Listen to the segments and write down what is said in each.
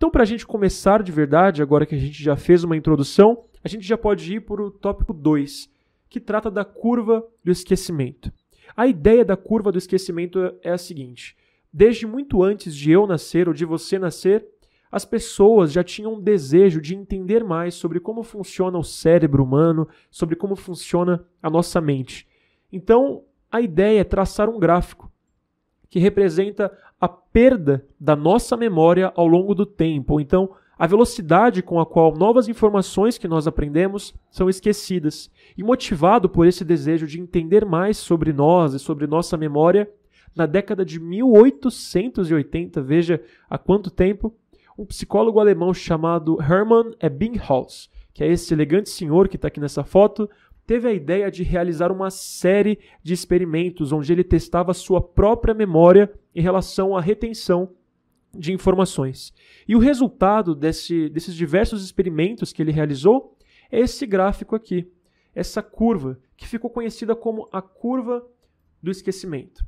Então, para a gente começar de verdade, agora que a gente já fez uma introdução, a gente já pode ir para o tópico 2, que trata da curva do esquecimento. A ideia da curva do esquecimento é a seguinte: desde muito antes de eu nascer ou de você nascer, as pessoas já tinham um desejo de entender mais sobre como funciona o cérebro humano, sobre como funciona a nossa mente. Então, a ideia é traçar um gráfico que representa a perda da nossa memória ao longo do tempo, ou então a velocidade com a qual novas informações que nós aprendemos são esquecidas. E motivado por esse desejo de entender mais sobre nós e sobre nossa memória, na década de 1880, veja há quanto tempo, um psicólogo alemão chamado Hermann Ebbinghaus, que é esse elegante senhor que está aqui nessa foto, teve a ideia de realizar uma série de experimentos onde ele testava sua própria memória em relação à retenção de informações. E o resultado desses diversos experimentos que ele realizou é esse gráfico aqui, essa curva, que ficou conhecida como a curva do esquecimento.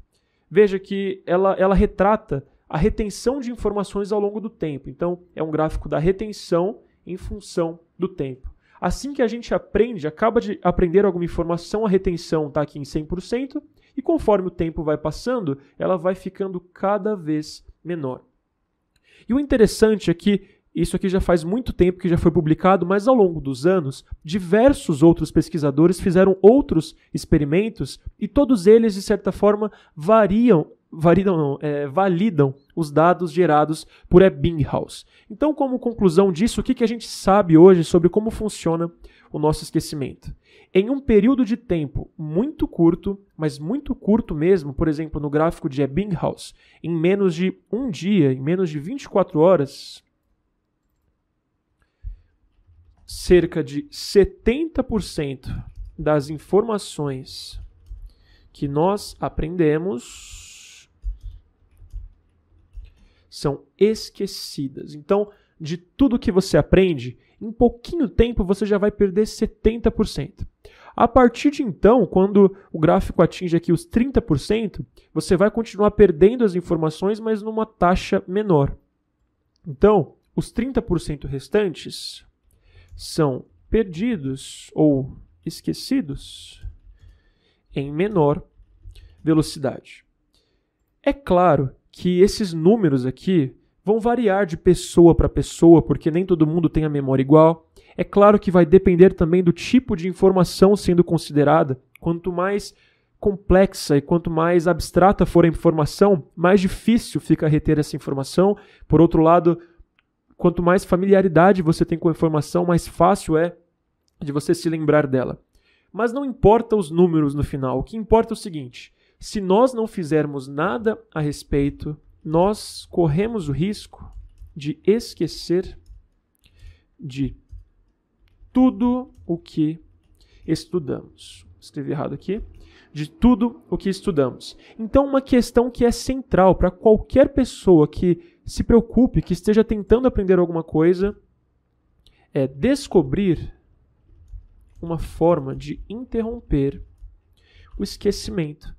Veja que ela retrata a retenção de informações ao longo do tempo. Então, é um gráfico da retenção em função do tempo. Assim que a gente acaba de aprender alguma informação, a retenção está aqui em 100%, e conforme o tempo vai passando, ela vai ficando cada vez menor. E o interessante é que isso aqui já faz muito tempo que já foi publicado, mas ao longo dos anos, diversos outros pesquisadores fizeram outros experimentos e todos eles, de certa forma, validam os dados gerados por Ebbinghaus. Então, como conclusão disso, o que a gente sabe hoje sobre como funciona o nosso esquecimento? Em um período de tempo muito curto, mas muito curto mesmo, por exemplo, no gráfico de Ebbinghaus, em menos de um dia, em menos de 24 horas, cerca de 70% das informações que nós aprendemos são esquecidas. Então, de tudo que você aprende, em pouquinho tempo você já vai perder 70%. A partir de então, quando o gráfico atinge aqui os 30%, você vai continuar perdendo as informações, mas numa taxa menor. Então, os 30% restantes são perdidos ou esquecidos em menor velocidade. É claro que esses números aqui vão variar de pessoa para pessoa, porque nem todo mundo tem a memória igual. É claro que vai depender também do tipo de informação sendo considerada. Quanto mais complexa e quanto mais abstrata for a informação, mais difícil fica reter essa informação. Por outro lado, quanto mais familiaridade você tem com a informação, mais fácil é de você se lembrar dela. Mas não importa os números no final. O que importa é o seguinte: se nós não fizermos nada a respeito, nós corremos o risco de esquecer de tudo o que estudamos. Escrevi errado aqui. De tudo o que estudamos. Então, uma questão que é central para qualquer pessoa que se preocupe, que esteja tentando aprender alguma coisa, é descobrir uma forma de interromper o esquecimento